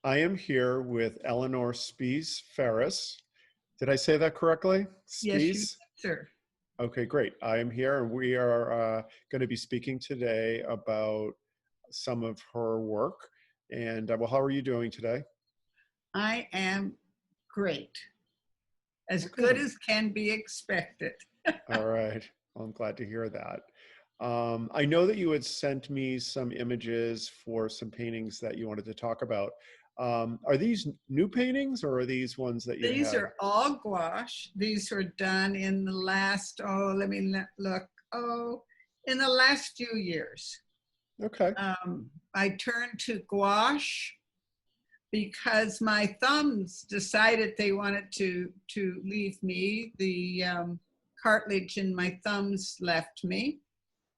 I am here with Eleanor Spiess-Ferris. Did I say that correctly? Yes, you did, Spiess? sir. Okay, great. I am here and we are going to be speaking today about some of her work. And well, how are you doing today? I am great. As Well, good good. as can be expected. All right. Well, I'm glad to hear that. I know that you had sent me some images for some paintings that you wanted to talk about. Are these new paintings or are these ones that you These had? are all gouache. These were done in the last, let me look. In the last few years. Okay. I turned to gouache because my thumbs decided they wanted to leave me. The cartilage in my thumbs left me.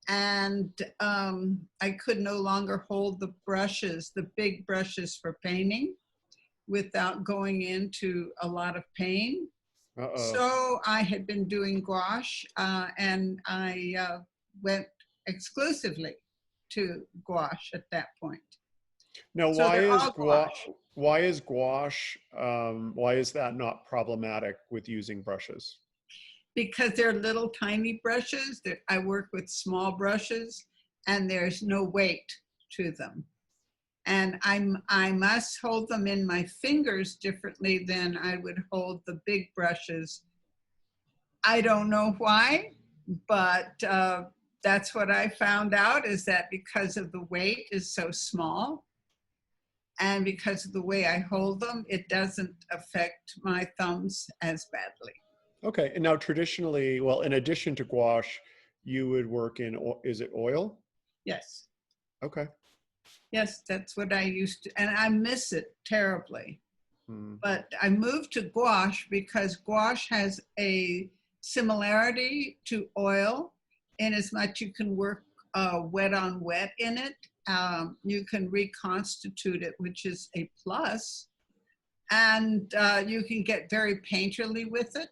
And I could no longer hold the brushes, the big brushes for painting without going into a lot of pain. Uh-oh. So I had been doing gouache and I went exclusively to gouache at that point. Now, So they're all gouache gouache, why is that not problematic with using brushes? because they're little tiny brushes. I work with small brushes and there's no weight to them. And I must hold them in my fingers differently than I would hold the big brushes. I don't know why, but that's what I found out, is that because of the weight is so small and because of the way I hold them, it doesn't affect my thumbs as badly. Okay, and now traditionally, well, in addition to gouache, you would work in, is it oil? Yes, Okay. yes, that's what I used to, and I miss it terribly. Hmm. But I moved to gouache because gouache has a similarity to oil in as much you can work wet on wet in it. You can reconstitute it, which is a plus. And you can get very painterly with it.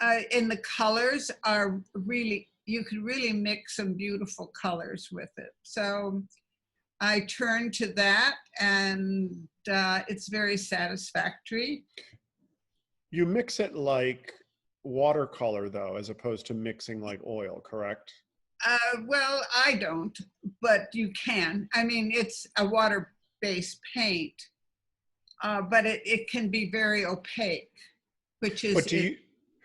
And the colors are really, you can really mix some beautiful colors with it. So I turned to that and it's very satisfactory. You mix it like watercolor though, as opposed to mixing like oil, correct? Well, I don't, but you can. I mean, it's a water-based paint, but it can be very opaque, which But is do its you,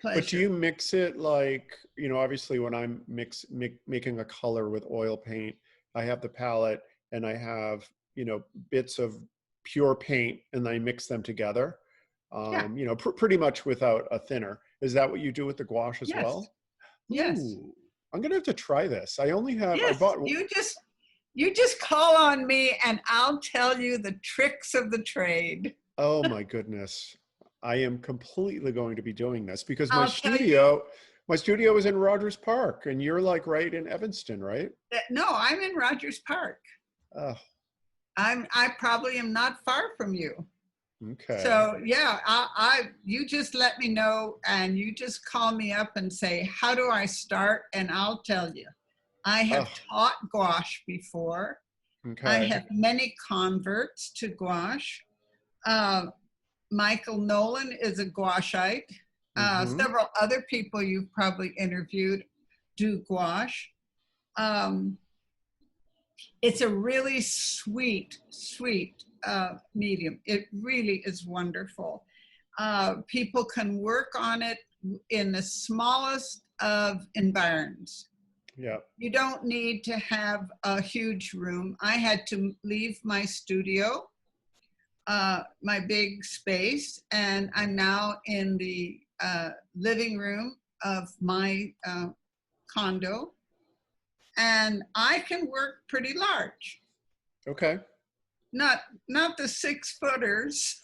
but do pleasure. you mix it like, obviously when I'm making a color with oil paint, I have the palette and I have, bits of pure paint and I mix them together, Yeah, pretty much without a thinner. Is that what you do with the gouache as yes, well? yes, Ooh, I'm gonna have to try this. I yes. bought, You just call on me and I'll tell you the tricks of the trade. oh my goodness. I am completely going to be doing this because my I'll tell you studio, my studio is in Rogers Park and you're like right in Evanston, right? that no, I'm in Rogers Park. Oh, I probably am not far from you. okay. So yeah, you just let me know and you just call me up and say, how do I start? And I'll tell you. I have Oh, taught gouache before. I okay. have many converts to gouache. Uh, Michael Nolan is a gouacheite. Mm-hmm. Several other people you've probably interviewed do gouache. Um, it's a really sweet medium. It really is wonderful. People can work on it in the smallest of environs. Yeah. You don't need to have a huge room. I had to leave my studio, my big space, and I'm now in the living room of my condo, and I can work pretty large. Okay. Not not the 6 footers,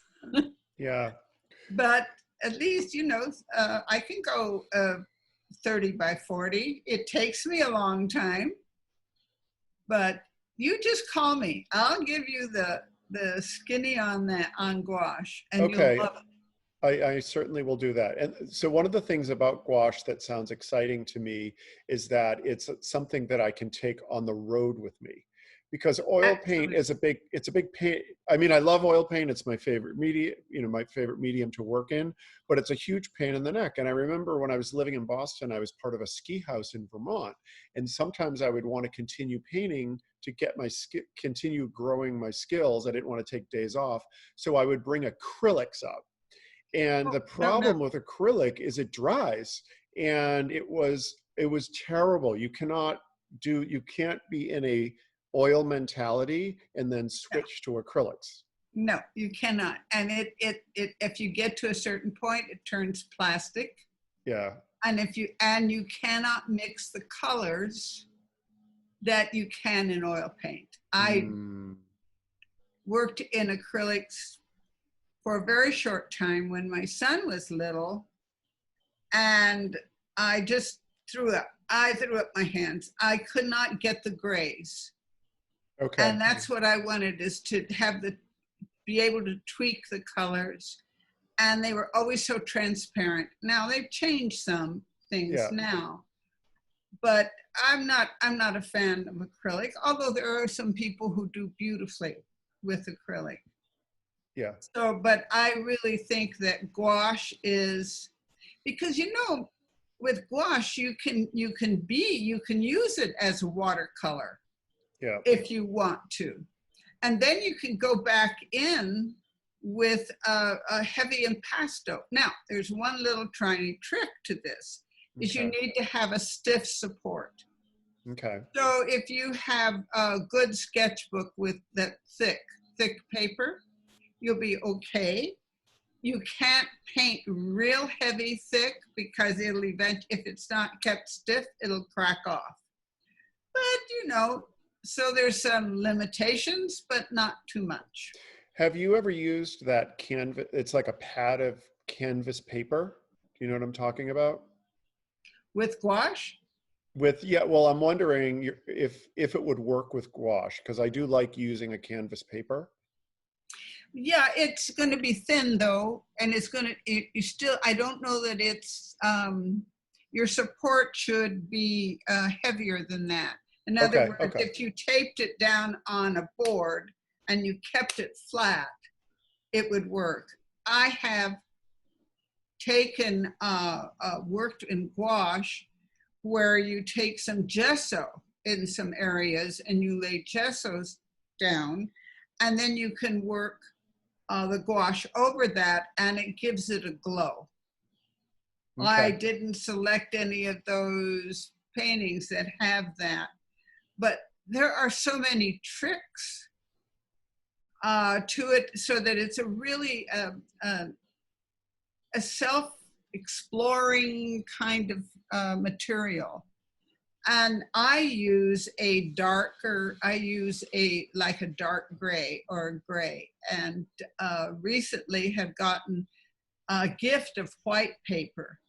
Yeah. but at least I can go 30 by 40. It takes me a long time, but you just call me. I'll give you the skinny on that on gouache, and you'll Okay. love it. I certainly will do that. And so one of the things about gouache that sounds exciting to me is that it's something that I can take on the road with me. because oil paint Absolutely. is it's a big paint. I mean, I love oil paint. It's my favorite media, my favorite medium to work in, but it's a huge pain in the neck. And I remember when I was living in Boston, I was part of a ski house in Vermont. And sometimes I would want to continue painting to get my continue growing my skills. I didn't want to take days off. So I would bring acrylics up. And Oh, the no, no. problem with acrylic is it dries. And it was terrible. You can't be in a oil mentality and then switch to acrylics. No, you cannot. And if you get to a certain point, it turns plastic. Yeah. And you cannot mix the colors that you can in oil paint. I worked in acrylics for a very short time when my son was little, and I just threw up. I threw up my hands. I could not get the grays. Okay. And that's what I wanted, is to be able to tweak the colors. And they were always so transparent. Now they've changed some things now, but I'm not a fan of acrylic, although there are some people who do beautifully with acrylic. Yeah. So, but I really think that gouache is, because with gouache you can use it as a watercolor. Yeah. If you want to. And then you can go back in with a heavy impasto. Now, there's one little tiny trick to this, is you need to have a stiff support. Okay. So if you have a good sketchbook with that thick paper, you'll be okay. You can't paint real heavy thick, because if it's not kept stiff, it'll crack off. But so there's some limitations, but not too much. Have you ever used that canvas? It's like a pad of canvas paper. Do you know what I'm talking about? With gouache? Well, I'm wondering if it would work with gouache, because I do like using a canvas paper. Yeah, it's going to be thin though, and it's going to, I don't know that it's, your support should be heavier than that. In other words, if you taped it down on a board and you kept it flat, it would work. I have worked in gouache where you take some gesso in some areas and you lay gessos down, and then you can work the gouache over that, and it gives it a glow. Okay. I didn't select any of those paintings that have that, but there are so many tricks to it, so that it's a really a self-exploring kind of material. And I use a dark gray or a gray, and recently have gotten a gift of white paper,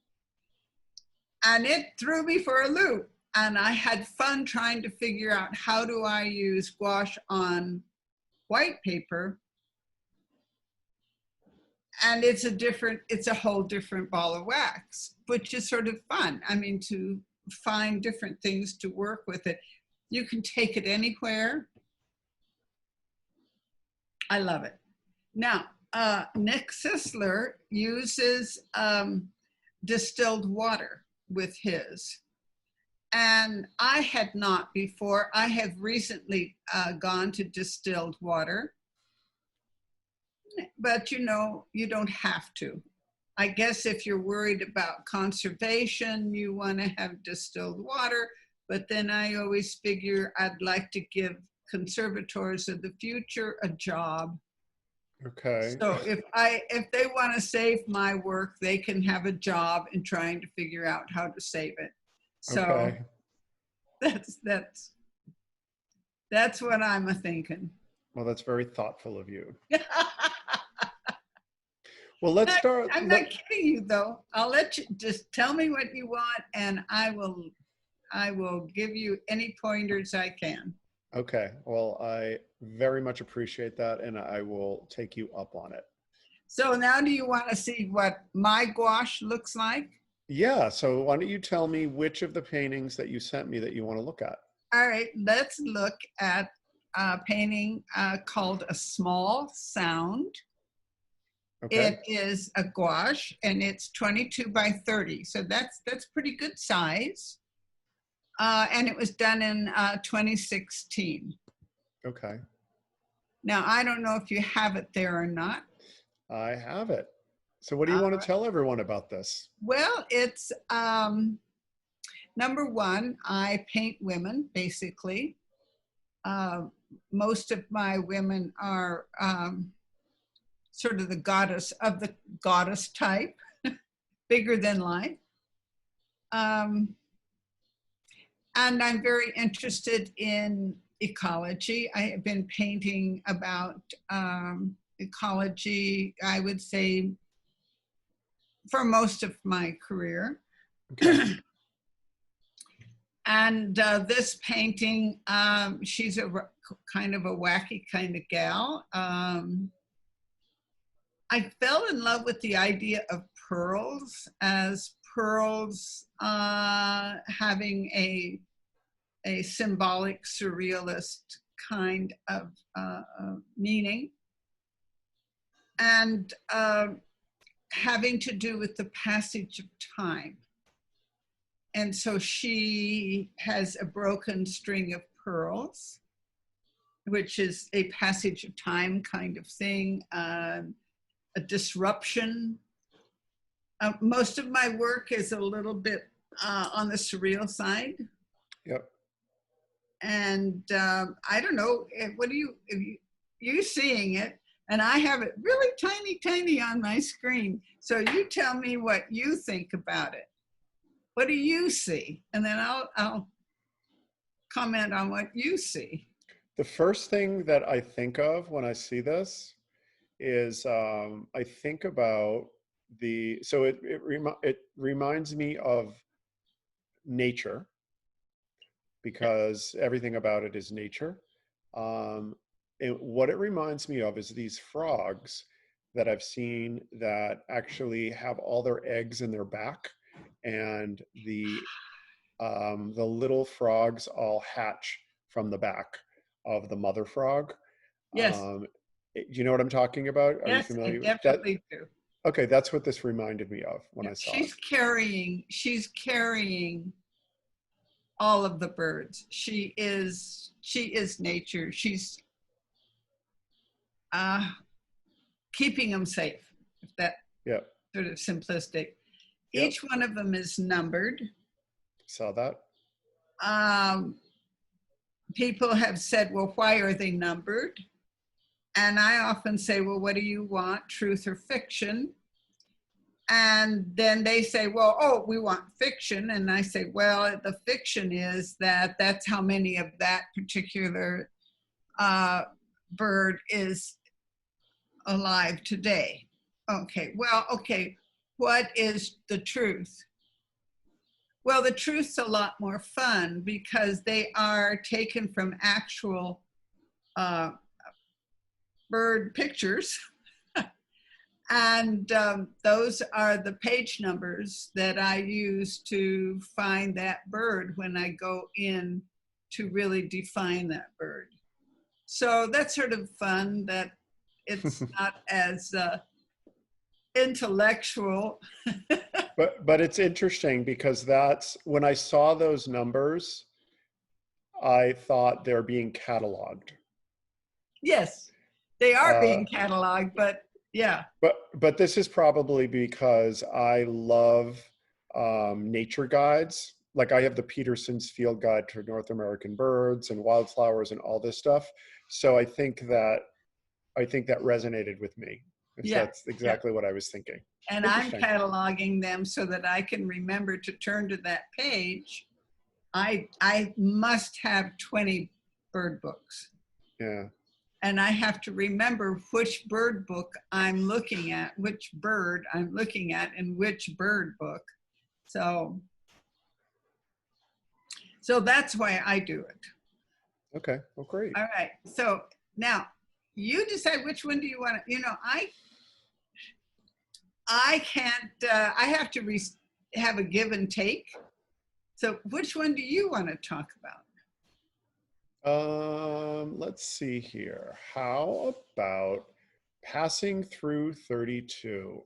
and it threw me for a loop. And I had fun trying to figure out, how do I use gouache on white paper? And it's a whole different ball of wax, which is sort of fun. I mean, to find different things to work with it. You can take it anywhere. I love it. Now, Nick Sisler uses distilled water with his. And I had not before. I have recently gone to distilled water. But you don't have to. I guess if you're worried about conservation, you want to have distilled water. But then I always figure I'd like to give conservators of the future a job. Okay. So if they want to save my work, they can have a job in trying to figure out how to save it. So okay. that's what I'm thinking. Well, that's very thoughtful of you. Well, let's start. I'm not kidding you, though. I'll let you just tell me what you want, and I will give you any pointers I can. Okay. Well, I very much appreciate that, and I will take you up on it. So now, do you want to see what my gouache looks like? Yeah. So why don't you tell me which of the paintings that you sent me that you want to look at? All right. Let's look at painting called A Small Sound. Okay. It is a gouache, and it's 22 by 30, so that's pretty good size. And it was done in 2016. Okay. Now, I don't know if you have it there or not. I have it. So what do you want to tell everyone about this? Well, it's number one, I paint women, basically. Most of my women are sort of the goddess type, bigger than life. And I'm very interested in ecology. I have been painting about ecology, I would say, for most of my career. Okay. And this painting, she's a kind of a wacky kind of gal. I fell in love with the idea of pearls, as pearls having a symbolic, surrealist kind of meaning, and having to do with the passage of time. And so she has a broken string of pearls, which is a passage of time kind of thing, a disruption. Most of my work is a little bit on the surreal side. Yep. And I don't know, what do you're seeing it, and I have it really tiny on my screen. So you tell me what you think about it. What do you see? And then I'll comment on what you see. The first thing that I think of when I see this is I think about it reminds me of nature, because everything about it is nature. And what it reminds me of is these frogs that I've seen that actually have all their eggs in their back, and the little frogs all hatch from the back of the mother frog. Yes. Do you know what I'm talking about? Are you Yes, I familiar with that? definitely do. Okay, that's what this reminded me of when I saw it. She's carrying all of the birds. She is nature. She's keeping them safe, if that Yeah. sort of simplistic. Yep. Each one of them is numbered. Saw that. People have said, well, why are they numbered? And I often say, well, what do you want, truth or fiction? And then they say, well, we want fiction. And I say, well, the fiction is that's how many of that particular bird is alive today. Okay, what is the truth? Well, the truth's a lot more fun because they are taken from actual bird pictures. And those are the page numbers that I use to find that bird when I go in to really define that bird. So that's sort of fun, that it's not as intellectual. But it's interesting because that's when I saw those numbers, I thought they're being cataloged. Yes, they are being cataloged, but yeah. But this is probably because I love nature guides. Like I have the Peterson's Field Guide to North American Birds and Wildflowers and all this stuff. So I think that resonated with me. Yeah, that's exactly what I was thinking. And I'm cataloging them so that I can remember to turn to that page. I must have 20 bird books. Yeah. And I have to remember which bird book I'm looking at, which bird I'm looking at in which bird book. So that's why I do it. Okay, well, great. All right, so now you decide which one do you want to, I can't, I have to have a give and take. So which one do you want to talk about? Let's see here. How about passing through 32?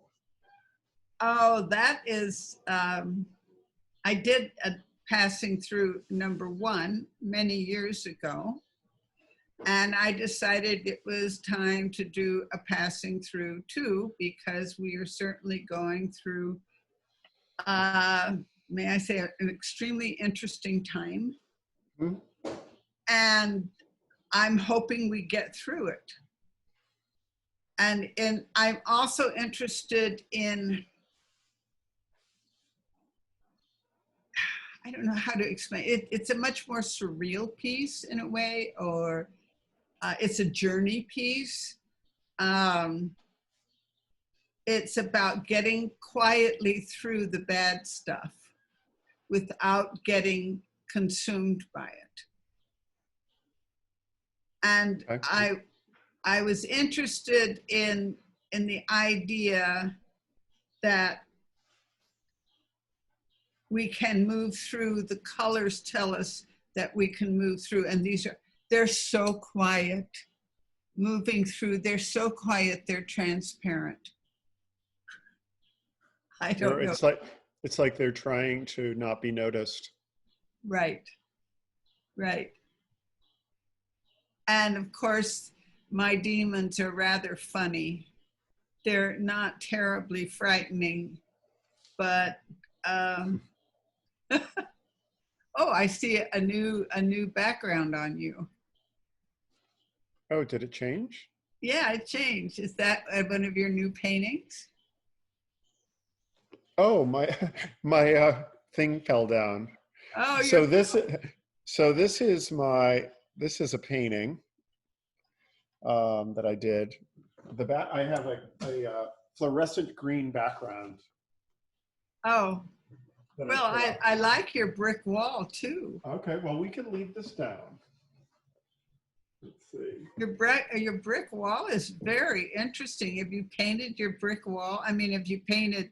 Oh, that is, I did a passing through number 1 many years ago. And I decided it was time to do a passing through 2 because we are certainly going through, may I say, an extremely interesting time. Hmm? And I'm hoping we get through it. And I'm also interested in, I don't know how to explain it. It's a much more surreal piece in a way, or it's a journey piece. It's about getting quietly through the bad stuff without getting consumed by it. And Okay. I was interested in the idea that we can move through. The colors tell us that we can move through, and they're so quiet, moving through. They're so quiet, they're transparent. I don't know. It's like they're trying to not be noticed. Right, right. And of course, my demons are rather funny. They're not terribly frightening, but oh, I see a new background on you. Oh, did it change? Yeah, it changed. Is that one of your new paintings? Oh, my my thing fell down. Oh, So this so this is a painting that I did. I have a fluorescent green background oh. that I Well, put up. I like your brick wall too. Okay, well, we can leave this down. Let's see. Your brick wall is very interesting. Have you painted your brick wall? I mean, have you painted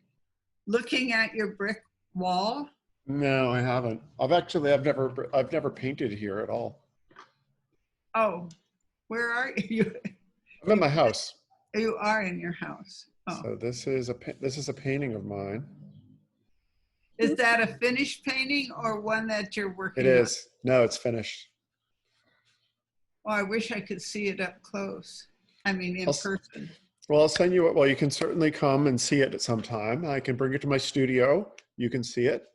looking at your brick wall? No, I haven't. I've never painted here at all. Oh, where are you? I'm in my house. You are in your house. Oh, So this is a painting of mine. is that a finished painting or one that you're It working on? is. No, it's finished. Oh, I wish I could see it up close. I mean, in I'll, person. well, I'll send you. Well, you can certainly come and see it at some time. I can bring it to my studio. You can see it.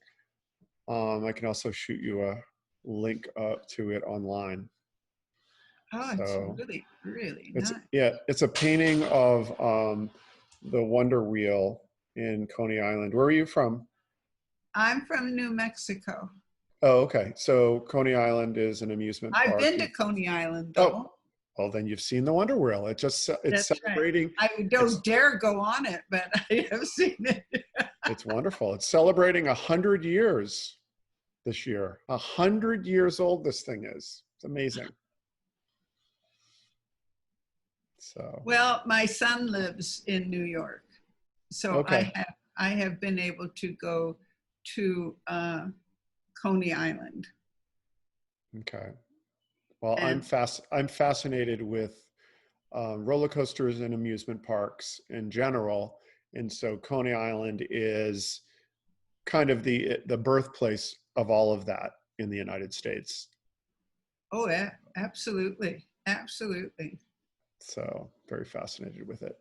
I can also shoot you a link to it online. Oh, it's So really, really nice. it's a painting of the Wonder Wheel in Coney Island. Where are you from? I'm from New Mexico. Oh, okay. So Coney Island is an amusement I've park. been to Coney Island, Oh, though. well, then you've seen the Wonder Wheel. It's That's celebrating. right. I don't dare go on it, but I have seen it. It's wonderful. It's celebrating 100 years this year. 100 years old this thing is. It's amazing. So Well, my son lives in New York, so okay. I have been able to go to Coney Island. Okay. Well, And I'm fascinated with roller coasters and amusement parks in general, and so Coney Island is kind of the birthplace of all of that in the United States. oh, yeah, absolutely, absolutely. So very fascinated with it.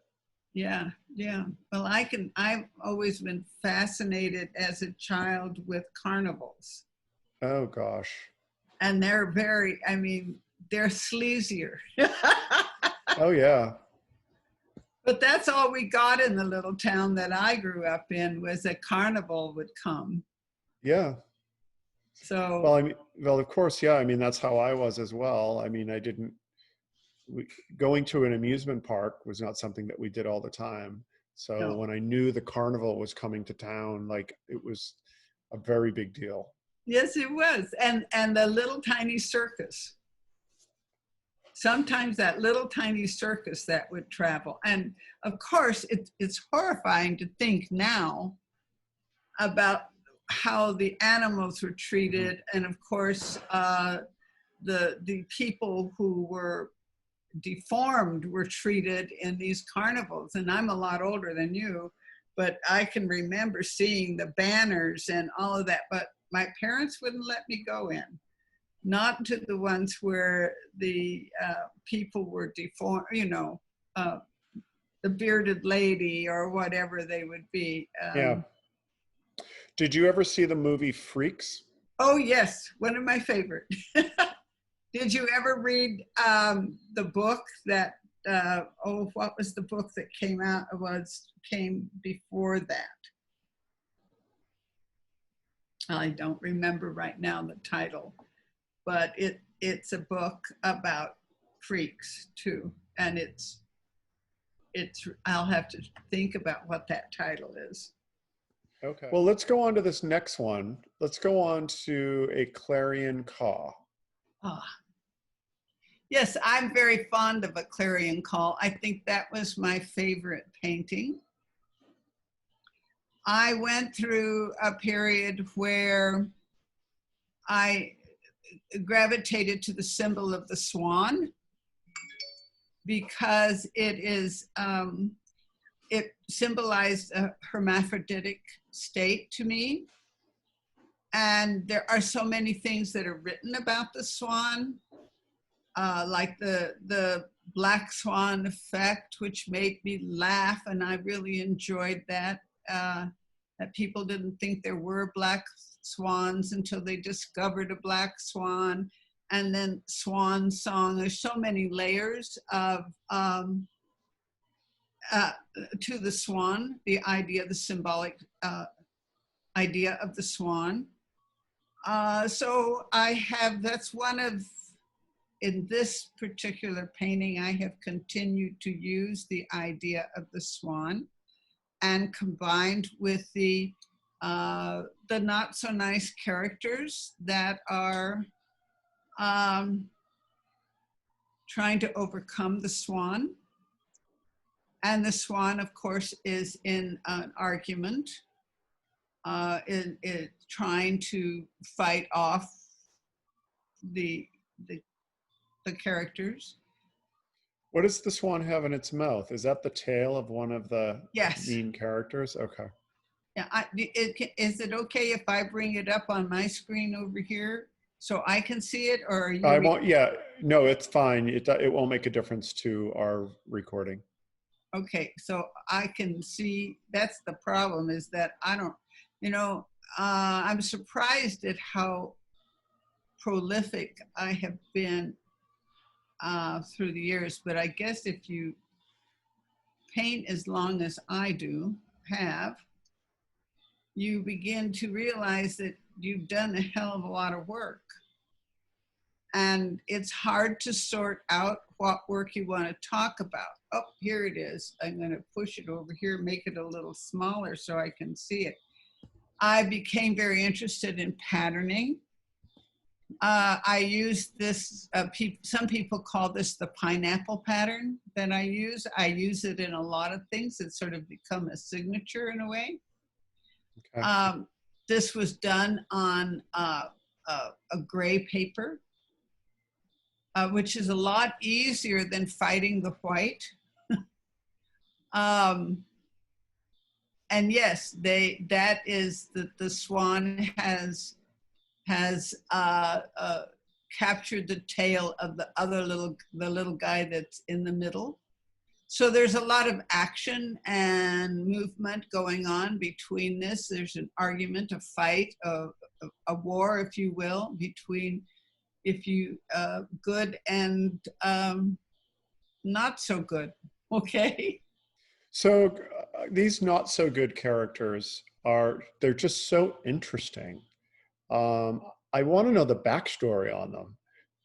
Yeah, yeah. Well, I've always been fascinated as a child with carnivals. Oh gosh. And they're very, I mean, they're sleazier. Oh yeah. But that's all we got in the little town that I grew up in, was a carnival would come. Yeah. So, Well, I mean, well, of course, yeah. I mean, that's how I was as well. I mean, going to an amusement park was not something that we did all the time. So no. when I knew the carnival was coming to town, like it was a very big deal. Yes, it was. And the little tiny circus. Sometimes that little tiny circus that would travel. And of course, it's horrifying to think now about how the animals were treated. And of course, the people who were deformed were treated in these carnivals. And I'm a lot older than you, but I can remember seeing the banners and all of that, but my parents wouldn't let me go in. Not to the ones where the people were deformed, you know, the bearded lady or whatever they would be. Yeah. Did you ever see the movie Freaks? Oh yes, one of my favorite. Did you ever read the book that, what was the book that came before that? I don't remember right now the title, but it's a book about freaks too. And I'll have to think about what that title is. Okay. Well, let's go on to this next one. Let's go on to a Clarion Call. Ah. Yes, I'm very fond of a Clarion Call. I think that was my favorite painting. I went through a period where I gravitated to the symbol of the swan because it symbolized a hermaphroditic state to me. And there are so many things that are written about the swan, like the black swan effect, which made me laugh, and I really enjoyed that. That people didn't think there were black swans until they discovered a black swan. And then swan song. There's so many layers of to the swan, the idea, the symbolic idea of the swan. So that's one of, in this particular painting, I have continued to use the idea of the swan and combined with the not so nice characters that are trying to overcome the swan. And the swan, of course, is in an argument, in trying to fight off the characters. What does the swan have in its mouth? Is that the tail of one of the Yes. main characters? Okay. Yeah. Is it okay if I bring it up on my screen over here so I can see it, or are you? I won't. Yeah. No, it's fine. It won't make a difference to our recording. Okay, so I can see. That's the problem, is that I don't. You know, I'm surprised at how prolific I have been through the years, but I guess if you paint as long as I have, you begin to realize that you've done a hell of a lot of work. And it's hard to sort out what work you want to talk about. Oh, here it is. I'm going to push it over here, make it a little smaller so I can see it. I became very interested in patterning. I use this, some people call this the pineapple pattern that I use. I use it in a lot of things. It's sort of become a signature in a way. Okay. This was done on a gray paper, which is a lot easier than fighting the white. And yes, that is the swan has captured the tail of the little guy that's in the middle. So there's a lot of action and movement going on between this. There's an argument, a fight, a war, if you will, between good and not so good. Okay. So these not so good characters they're just so interesting. I want to know the backstory on them.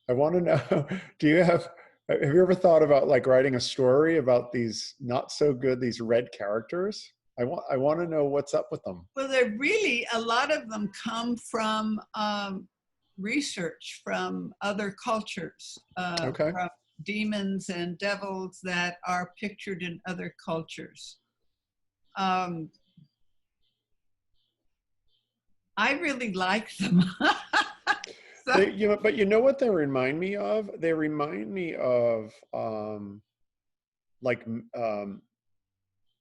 I want to know, have you ever thought about like writing a story about these not so good, these red characters? I want to know what's up with them. Well, they're really, a lot of them come from research from other cultures, okay. From demons and devils that are pictured in other cultures. I really like them. They, you know, but you know what they remind me of? They remind me of like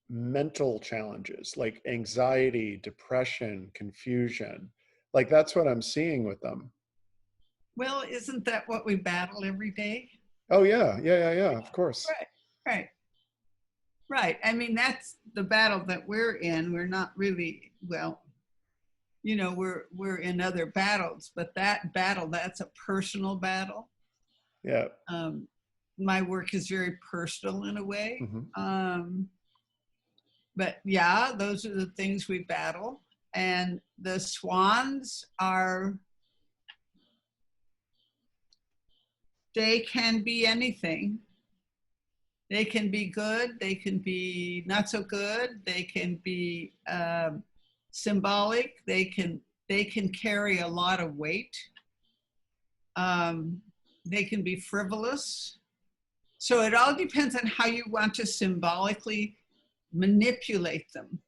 mental challenges, like anxiety, depression, confusion. Like that's what I'm seeing with them. Well, isn't that what we battle every day? Oh yeah, yeah, yeah, yeah. Of course. Right, right, right. I mean, that's the battle that we're in. We're not really, well, you know, we're in other battles, but that battle, that's a personal battle. Yeah. Um, my work is very personal in a way. Hmm. But yeah, those are the things we battle. And the swans are, they can be anything. They can be good, they can be not so good, they can be symbolic, they can carry a lot of weight. They can be frivolous. So it all depends on how you want to symbolically manipulate them.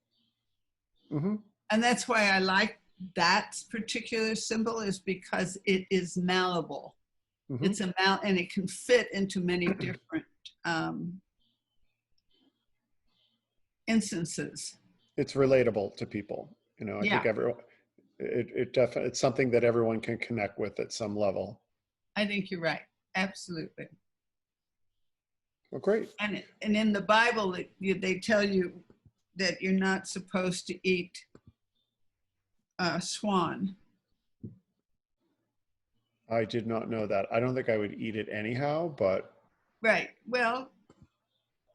Hmm. And that's why I like that particular symbol, is because it is malleable. Hmm. It's and it can fit into many different instances. It's relatable to people. You know, I Yeah, think everyone, it definitely, it's something that everyone can connect with at some level. I think you're right. Absolutely. Well, great. And in the Bible, they tell you that you're not supposed to eat swan. I did not know that. I don't think I would eat it anyhow, but Right. Well,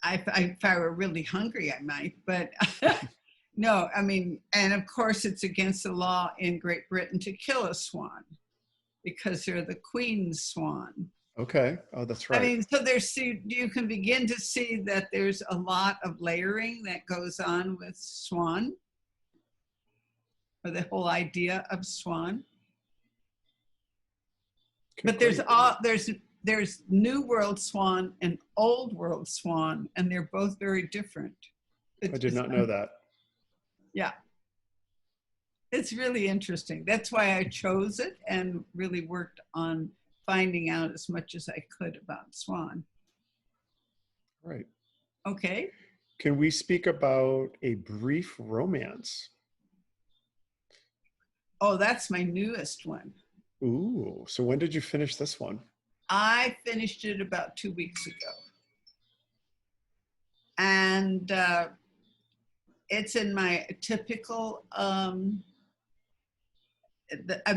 if I were really hungry, I might, but no, I mean, and of course, it's against the law in Great Britain to kill a swan because they're the queen's swan. okay. Oh, that's I right. mean, so you can begin to see that there's a lot of layering that goes on with swan, or the whole idea of swan. Okay, But great. there's New World swan and Old World swan, and they're both very different. I did not know that. Yeah, it's really interesting. That's why I chose it and really worked on finding out as much as I could about swan. Right. Okay. Can we speak about a brief romance? Oh, that's my newest one. Ooh, so when did you finish this one? I finished it about 2 weeks ago. And it's in my typical, I'm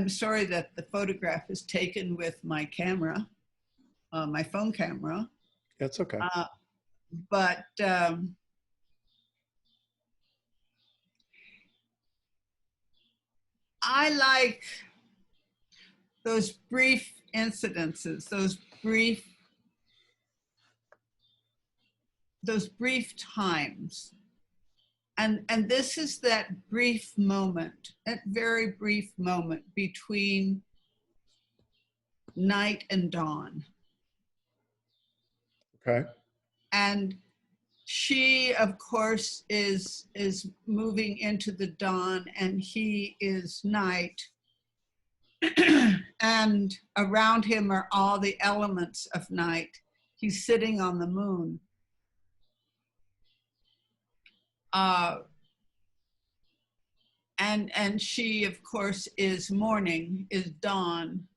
sorry that the photograph is taken with my camera, my phone camera. That's okay. But I like those brief incidences, those brief times. And this is that brief moment, that very brief moment between night and dawn. Okay. And she, of course, is moving into the dawn, and he is night. And around him are all the elements of night. He's sitting on the moon. And she, of course, is morning, is dawn,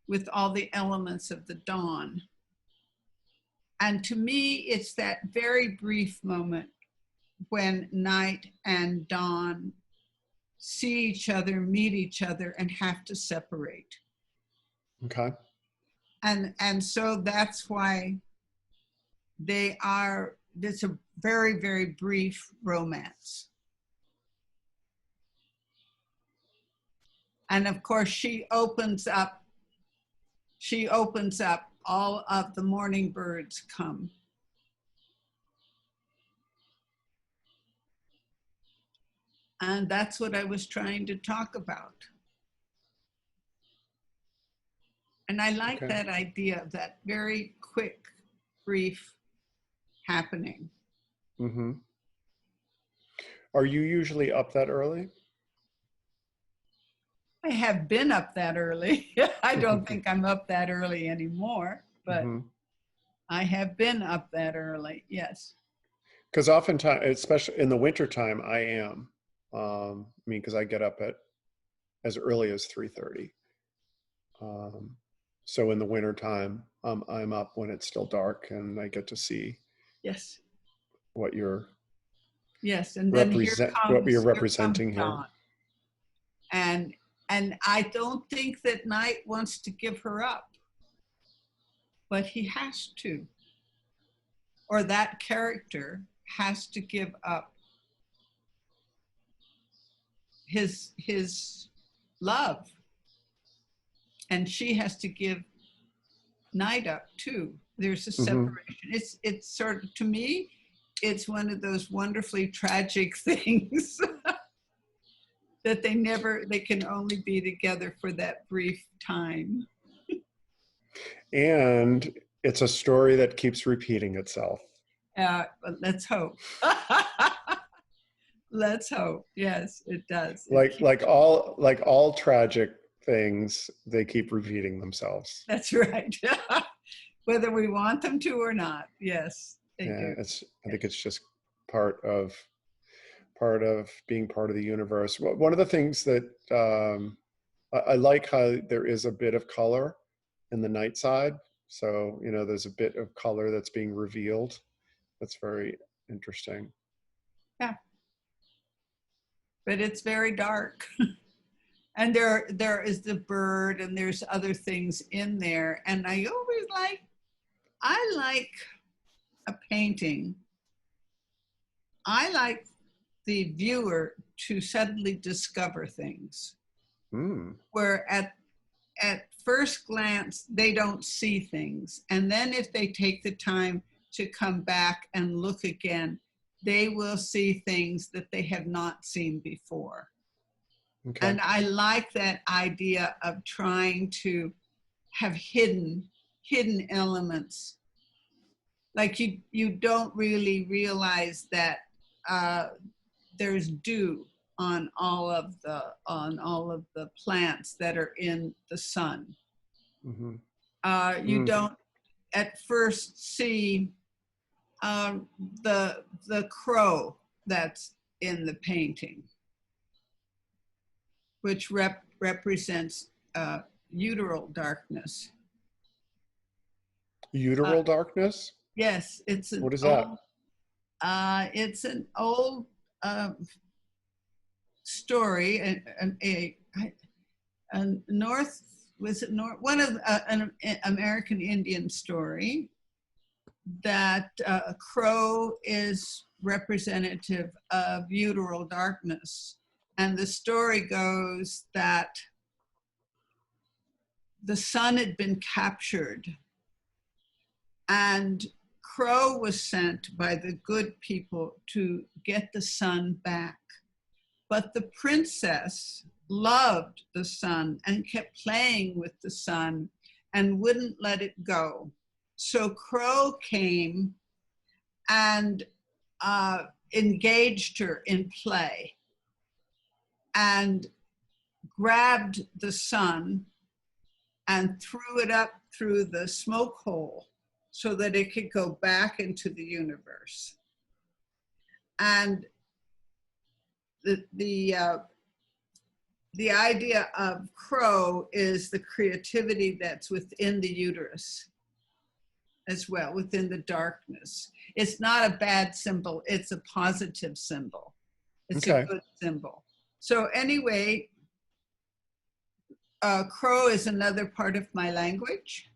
with all the elements of the dawn. And to me, it's that very brief moment when night and dawn see each other, meet each other, and have to separate. Okay. And so that's why it's a very, very brief romance. And of course, she opens up, all of the morning birds come. And that's what I was trying to talk about. And I like Okay. that idea of that very quick, brief happening. Mm-hmm. Are you usually up that early? I have been up that early. I don't think I'm up that early anymore, but Mm-hmm. I have been up that early. Yes. Because oftentimes, especially in the wintertime, I am. I mean, because I get up at as early as 3:30. Um, so in the wintertime, I'm up when it's still dark, and I get to see Yes. what you're Yes. And then what you're here comes representing here. dawn. And I don't think that Night wants to give her up, but he has to, or that character has to give up his love, and she has to give Night up too. There's a Mm-hmm. separation. It's sort of, to me, it's one of those wonderfully tragic things that they can only be together for that brief time. And it's a story that keeps repeating itself. But let's hope. Let's hope. Yes, it does. Like all tragic things, they keep repeating themselves. That's right. Whether we want them to or not. Yes, they Yeah, do. I think it's just part of being part of the universe. One of the things that I like how there is a bit of color in the night side. So, there's a bit of color that's being revealed. That's very interesting. Yeah, but it's very dark. And there is the bird, and there's other things in there. And I like a painting. I like the viewer to suddenly discover things where at first glance they don't see things, and then if they take the time to come back and look again, they will see things that they have not seen before. Okay. And I like that idea of trying to have hidden elements. Like you don't really realize that there's dew on all of the plants that are in the sun. Mm-hmm. You don't at first see the crow that's in the painting, which represents uteral darkness. Uteral darkness? Yes, it's an What is that? old. It's an old story, a North, was it North? One of an American Indian story that a crow is representative of uteral darkness. And the story goes that the sun had been captured, and Crow was sent by the good people to get the sun back. But the princess loved the sun and kept playing with the sun and wouldn't let it go. So Crow came and engaged her in play and grabbed the sun and threw it up through the smoke hole so that it could go back into the universe. And the idea of Crow is the creativity that's within the uterus as well, within the darkness. It's not a bad symbol, it's a positive symbol. It's a good symbol. So anyway, Crow is another part of my language,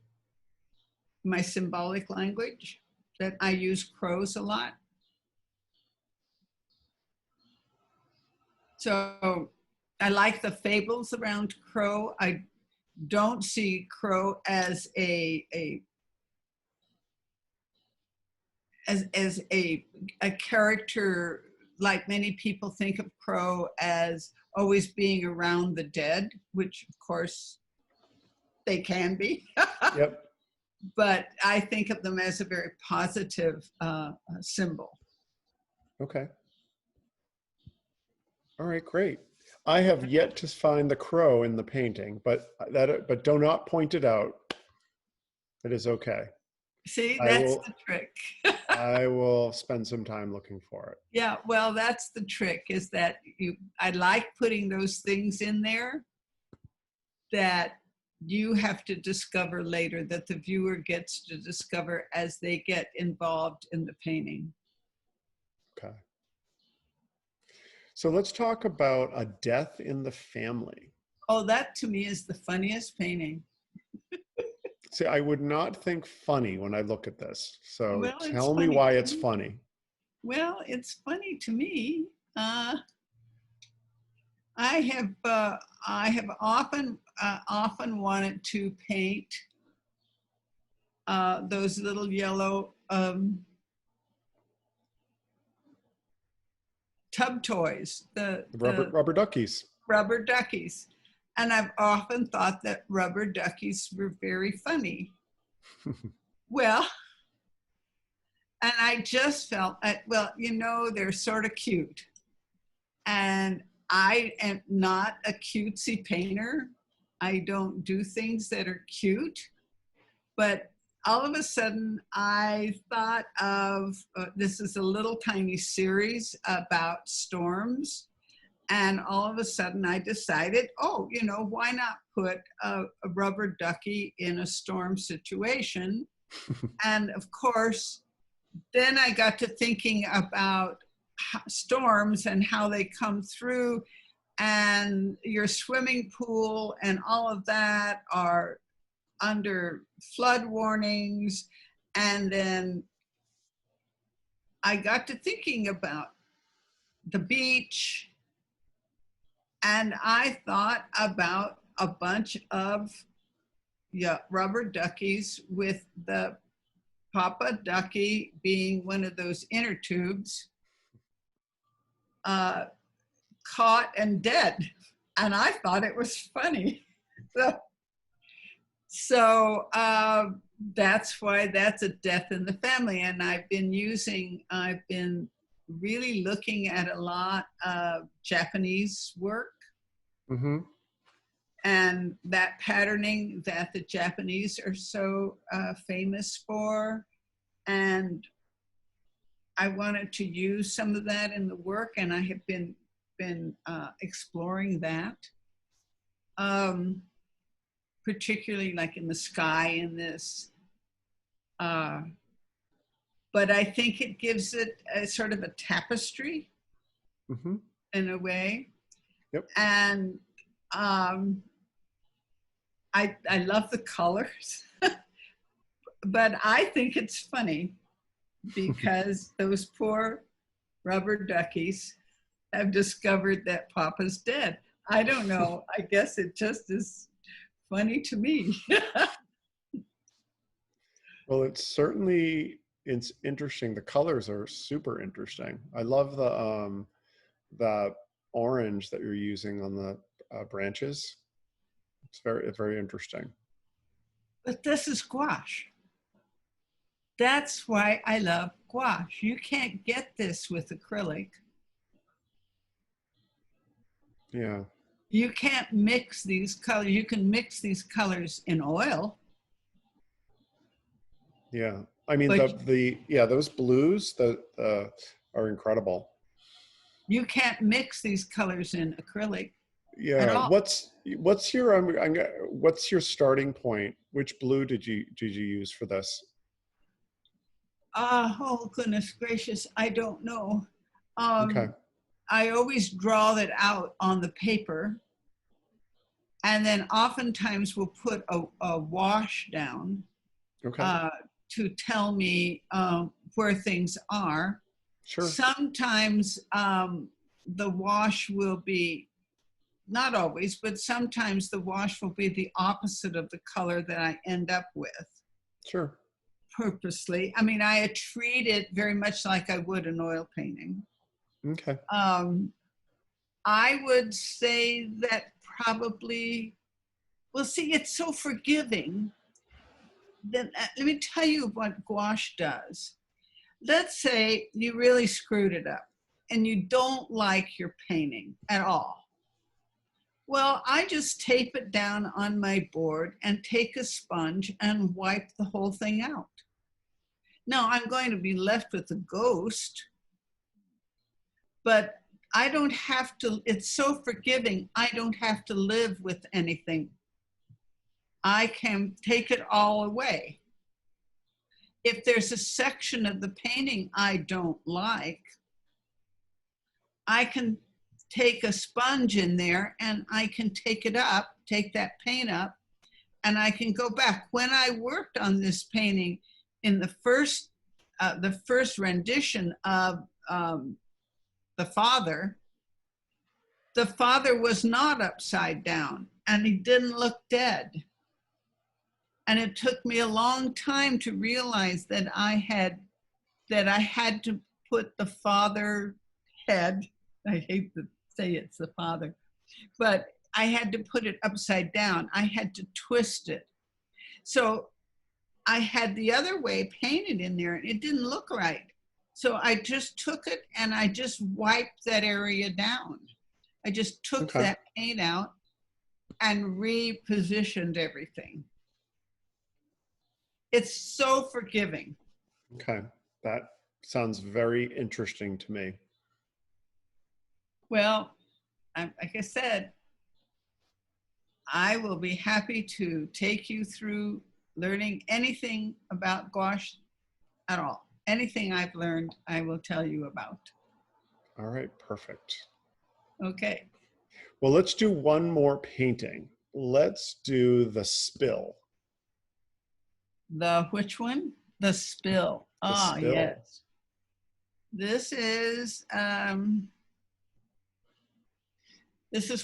my symbolic language, that I use crows a lot. So I like the fables around Crow. I don't see Crow as a character like many people think of Crow as always being around the dead, which of course they can be. Yep. But I think of them as a very positive symbol. Okay. All right, great. I have yet to find the crow in the painting, but do not point it out. It is okay. See, I that's will the trick. I will spend some time looking for it. Yeah, well, that's the trick, is that I like putting those things in there that you have to discover later, that the viewer gets to discover as they get involved in the painting. Okay. So let's talk about a death in the family. Oh, that to me is the funniest painting. See, I would not think funny when I look at this. So Well, it's tell me funny why to it's me. funny. Well, it's funny to me. I have often wanted to paint those little yellow tub toys, the Rubber duckies. rubber duckies. And I've often thought that rubber duckies were very funny. Well, and I just felt, well, they're sort of cute. And I am not a cutesy painter. I don't do things that are cute. But all of a sudden, I thought of this is a little tiny series about storms. And all of a sudden, I decided, why not put a rubber ducky in a storm situation? And of course, then I got to thinking about storms and how they come through, and your swimming pool and all of that are under flood warnings. And then I got to thinking about the beach, and I thought about a bunch of rubber duckies, with the Papa ducky being one of those inner tubes, caught and dead. And I thought it was funny. So that's why that's a death in the family. And I've been really looking at a lot of Japanese work. Mm-hmm. And that patterning that the Japanese are so famous for. And I wanted to use some of that in the work, and I have been exploring that, particularly like in the sky in this. But I think it gives it a sort of a tapestry, Mm-hmm. in a way. Yep. And I love the colors, but I think it's funny because those poor rubber duckies have discovered that Papa's dead. I don't know. I guess it just is funny to me. Well, it's interesting. The colors are super interesting. I love the orange that you're using on the branches. It's very interesting. But this is gouache. That's why I love gouache. You can't get this with acrylic. Yeah. You can't mix these colors. You can mix these colors in oil. Yeah. I mean, But those blues are incredible. you can't mix these colors in acrylic at Yeah. all. What's your starting point? Which blue did you use for this? Oh, goodness gracious. I don't know. Okay. I always draw that out on the paper. And then oftentimes we'll put a wash down Okay. to tell me where things are. Sure. Sometimes the wash will be, not always, but sometimes the wash will be the opposite of the color that I end up with. Sure. Purposely. I mean, I treat it very much like I would an oil painting. Okay. I would say that probably, well, see, it's so forgiving. Then let me tell you what gouache does. Let's say you really screwed it up and you don't like your painting at all. Well, I just tape it down on my board and take a sponge and wipe the whole thing out. Now I'm going to be left with a ghost, but I don't have to, it's so forgiving. I don't have to live with anything. I can take it all away. If there's a section of the painting I don't like, I can take a sponge in there and I can take it up, take that paint up, and I can go back. When I worked on this painting in the first rendition of the father was not upside down and he didn't look dead. And it took me a long time to realize that I had to put the father head, I hate to say it's the father, but I had to put it upside down. I had to twist it. So I had the other way painted in there and it didn't look right. So I just took it and I just wiped that area down. I just took that paint out and repositioned everything. It's so forgiving. Okay, that sounds very interesting to me. Well, like I said, I will be happy to take you through learning anything about gouache at all. Anything I've learned, I will tell you about. All right, perfect. Okay. Well, let's do one more painting. Let's do the spill. The which one? The spill. Ah, spill. Yes. This is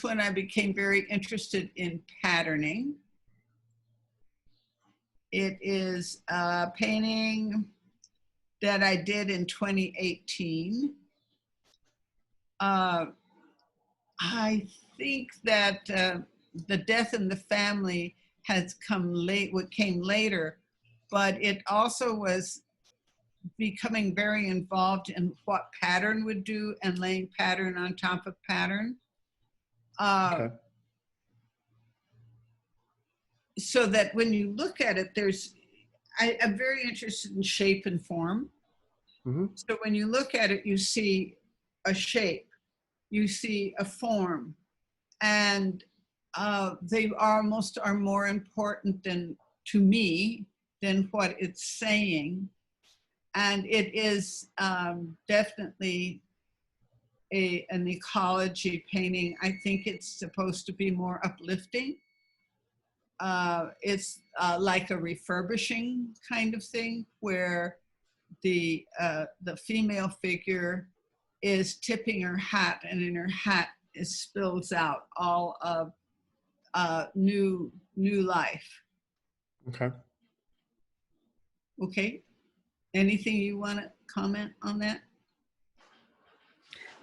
when I became very interested in patterning. It is a painting that I did in 2018. I think that the death in the family has come late, what came later, but it also was becoming very involved in what pattern would do and laying pattern on top of pattern. So that when you look at it, I'm very interested in shape and form. Mm-hmm. So when you look at it, you see a shape, you see a form, and they almost are more important to me than what it's saying. And it is definitely an ecology painting. I think it's supposed to be more uplifting. It's like a refurbishing kind of thing where the female figure is tipping her hat, and in her hat spills out all of new life. Okay. Okay. Anything you want to comment on that?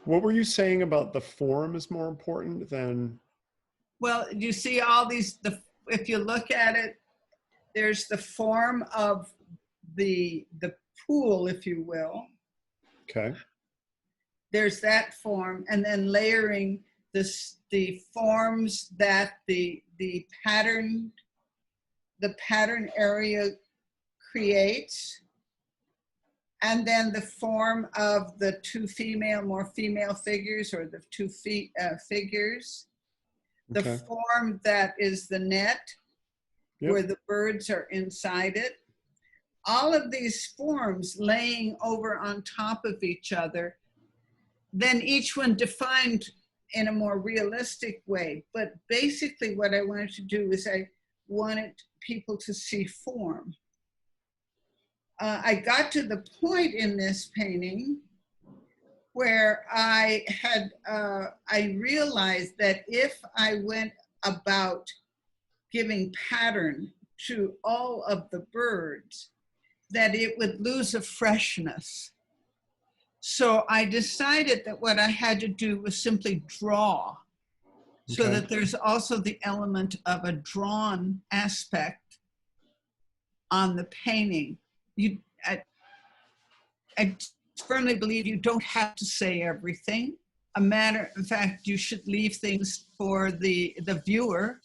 What were you saying about the form is more important than? Well, you see all these, if you look at it, there's the form of the pool, if you will. Okay. There's that form, and then layering the forms that the pattern area creates, and then the form of the two more female figures, or the two figures. Okay. The form that is the net, yep, where the birds are inside it. All of these forms laying over on top of each other, then each one defined in a more realistic way. But basically what I wanted to do is I wanted people to see form. I got to the point in this painting where I realized that if I went about giving pattern to all of the birds, that it would lose a freshness. So I decided that what I had to do was simply draw, so that there's also the element of a drawn aspect on the painting. I firmly believe you don't have to say everything. a matter, in fact, you should leave things for the viewer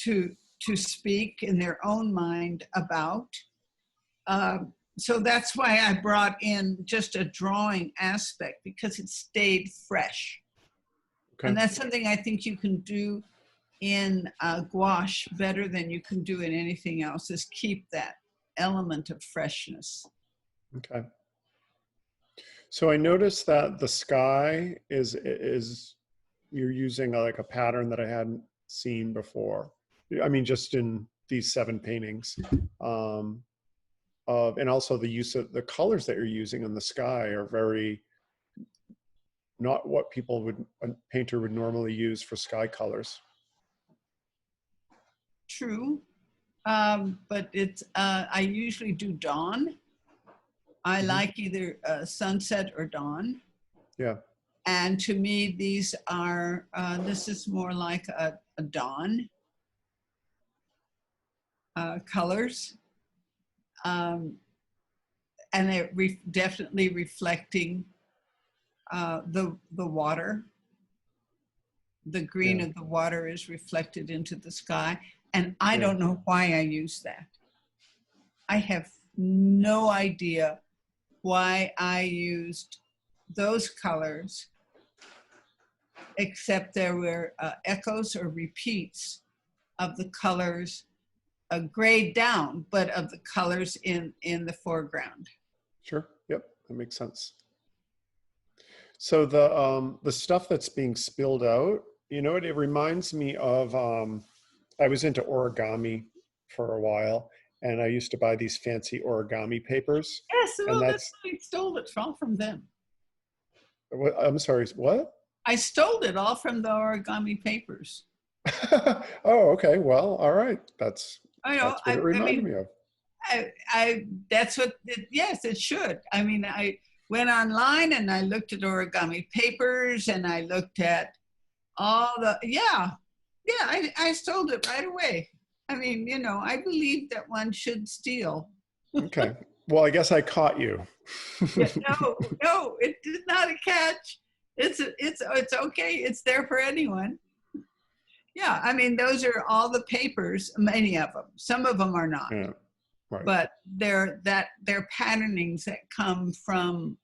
to speak in their own mind about. So that's why I brought in just a drawing aspect, because it stayed fresh. Okay. And that's something I think you can do in gouache better than you can do in anything else, is keep that element of freshness. Okay. So I noticed that the sky is you're using like a pattern that I hadn't seen before. I mean, just in these 7 paintings. And also the use of the colors that you're using in the sky are very, not what a painter would normally use for sky colors. True, but it's, I usually do dawn. I like either sunset or dawn. Yeah. And to me, these are, this is more like a dawn colors. And they're definitely reflecting the water. The green of the water is reflected into the sky. And I don't know why I use that. I have no idea why I used those colors, except there were echoes or repeats of the colors, grayed down, but of the colors in the foreground. Sure. Yep. That makes sense. So the stuff that's being spilled out, you know, it reminds me of, I was into origami for a while, and I used to buy these fancy origami papers. Yes, well, and that's I stole it all from them. I'm sorry, what? I stole it all from the origami papers. Oh, okay. Well, all right. That's what it reminded me of. That's what, yes, it should. I mean, I went online and I looked at origami papers and I looked at all the, I stole it right away. I mean, you know, I believe that one should steal. Okay. Well, I guess I caught you. No, it is not a catch. It's okay. It's there for anyone. Yeah, I mean, those are all the papers, many of them. Some of them are not. Yeah, right. But they're patternings that come from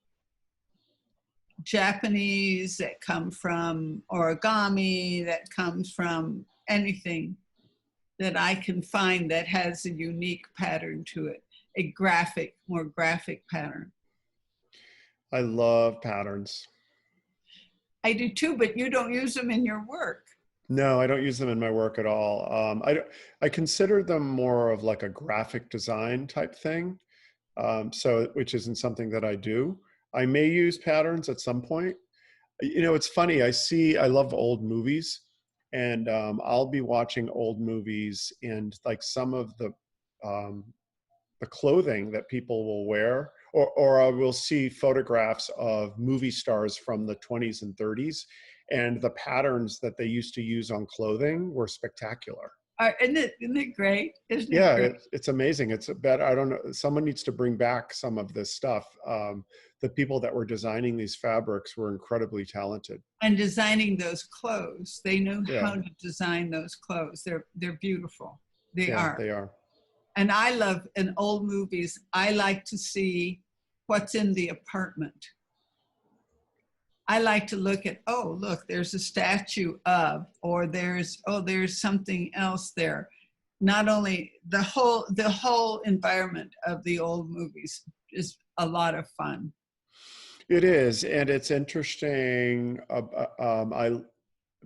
Japanese, that come from origami, that comes from anything that I can find that has a unique pattern to it, a more graphic pattern. I love patterns. I do too, but you don't use them in your work. No, I don't use them in my work at all. I consider them more of like a graphic design type thing. Which isn't something that I do. I may use patterns at some point. You know, it's funny. I love old movies, and I'll be watching old movies, and like some of the clothing that people will wear, or I will see photographs of movie stars from the 20s and 30s, and the patterns that they used to use on clothing were spectacular. Isn't it great? Isn't it great? It's amazing. It's I don't know. Someone needs to bring back some of this stuff. The people that were designing these fabrics were incredibly talented. And designing those clothes, they knew how to design those clothes. They're beautiful. They are. They are. And I love, in old movies, I like to see what's in the apartment. I like to look at, oh, look, there's a statue of, or there's something else there. Not only the whole environment of the old movies is a lot of fun. It is, and it's interesting.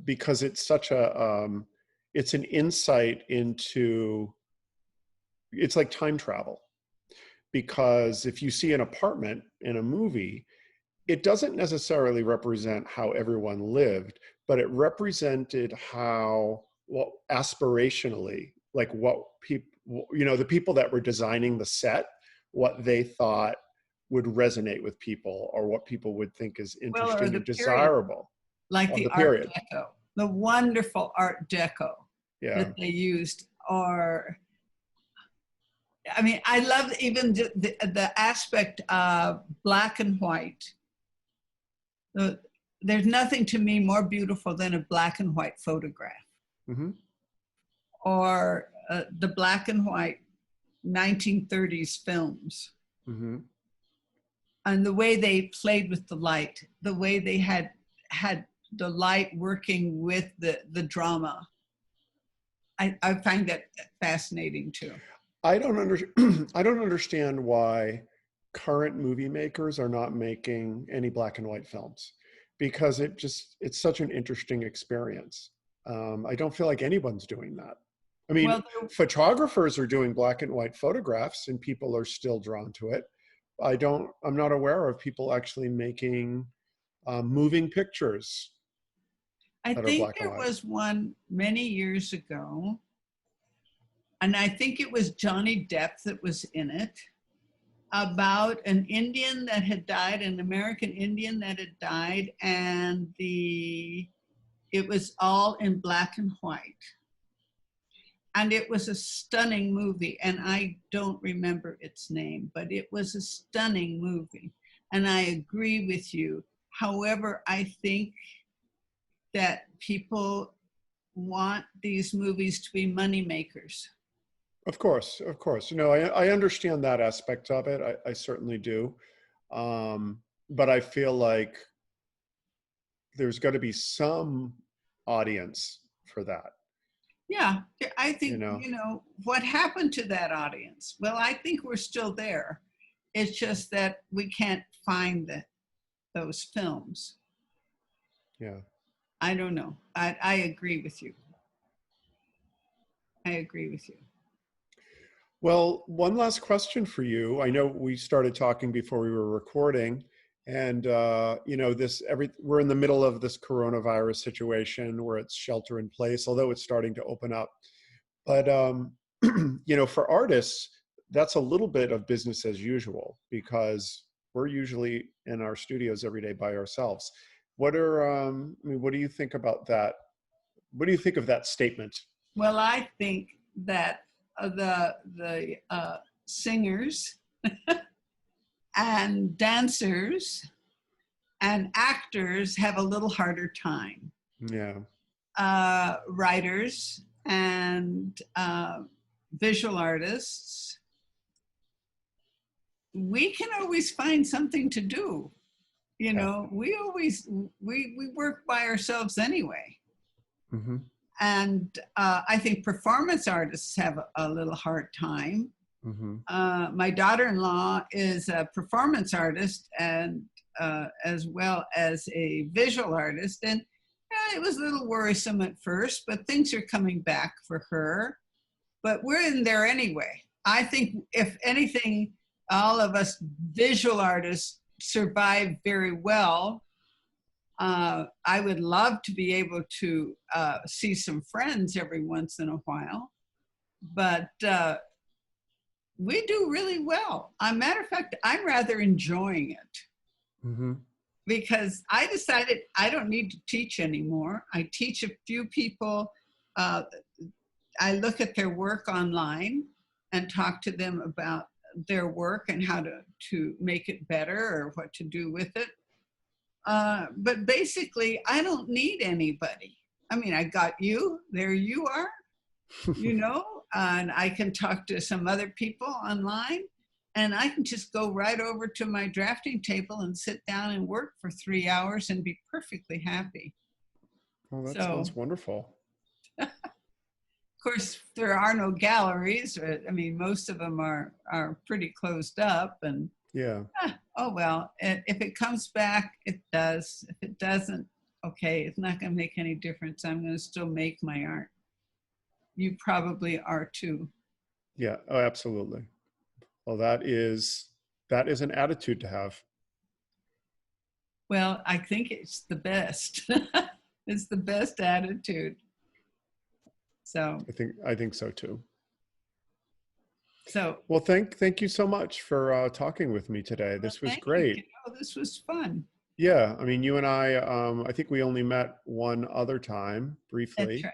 Because it's such it's an insight into. It's like time travel, because if you see an apartment in a movie, it doesn't necessarily represent how everyone lived, but it represented how, well, aspirationally, like what people, you know, the people that were designing the set, what they thought would resonate with people, or what people would think is interesting and desirable. Like the Art Deco, the wonderful Art Deco that they used. Or, I mean, I love even the aspect of black and white. there's nothing to me more beautiful than a black and white photograph, Mm-hmm. or the black and white 1930s films, Mm-hmm. and the way they played with the light, the way they had the light working with the drama. I find that fascinating too. I don't I don't understand why current movie makers are not making any black and white films, because it's such an interesting experience. I don't feel like anyone's doing that. I mean, Well, photographers are doing black and white photographs and people are still drawn to it. I'm not aware of people actually making moving pictures I that are think black and there white. was one many years ago, and I think it was Johnny Depp that was in it, about an Indian that had died, an American Indian that had died, and it was all in black and white. And it was a stunning movie, and I don't remember its name, but it was a stunning movie. And I agree with you. However, I think that people want these movies to be money makers. Of course, of course. No, I understand that aspect of it. I certainly do. But I feel like there's got to be some audience for that, Yeah, I you think, know? what happened to that audience? Well, I think we're still there. It's just that we can't find those films. Yeah. I don't know. I agree with you. I agree with you. Well, one last question for you. I know we started talking before we were recording, and we're in the middle of this coronavirus situation where it's shelter in place, although it's starting to open up. But for artists, that's a little bit of business as usual because we're usually in our studios every day by ourselves. What do you think about that? What do you think of that statement? Well, I think that the singers and dancers and actors have a little harder time. Yeah. Writers and visual artists, we can always find something to do. Yeah. We work by ourselves anyway. Mm-hmm. And I think performance artists have a little hard time. Mm-hmm. My daughter-in-law is a performance artist and as well as a visual artist. And it was a little worrisome at first, but things are coming back for her. But we're in there anyway. I think if anything, all of us visual artists survive very well. I would love to be able to see some friends every once in a while, but we do really well. As a matter of fact, I'm rather enjoying it Mm-hmm. because I decided I don't need to teach anymore. I teach a few people. I look at their work online and talk to them about their work and how to make it better or what to do with it. But basically, I don't need anybody. I mean, I got you, there you are, and I can talk to some other people online, and I can just go right over to my drafting table and sit down and work for 3 hours and be perfectly happy. Oh, that So, sounds wonderful. of course, there are no galleries. I mean, most of them are pretty closed up, and Yeah. oh well, if it comes back, it does. If it doesn't, okay, it's not going to make any difference. I'm going to still make my art. You probably are too. Yeah. Oh, absolutely. Well, that is an attitude to have. Well, I think it's the best. It's the best attitude. So, I think so too. so Well, thank you so much for talking with me today. well, This was thank you. great. This was fun. Yeah. I mean, you and I think we only met one other time That's briefly right.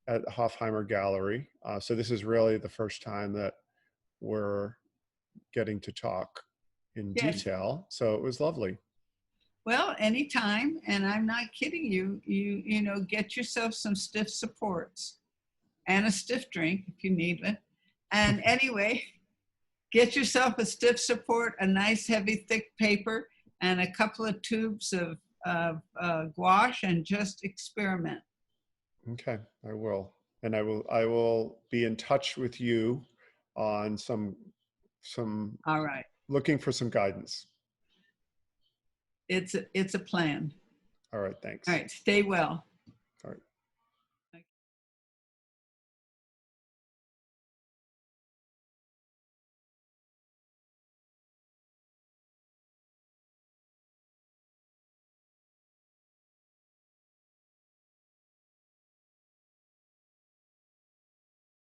at Hofheimer Gallery. So this is really the first time that we're getting to talk in Yes. detail. So it was lovely. Well, anytime, and I'm not kidding you. You know, get yourself some stiff supports and a stiff drink if you need it. And anyway, get yourself a stiff support, a nice heavy thick paper, and a couple of tubes of gouache, and just experiment. Okay, I will. And I will be in touch with you on some All right. looking for some guidance. It's a plan. All right, All thanks. right. Stay well.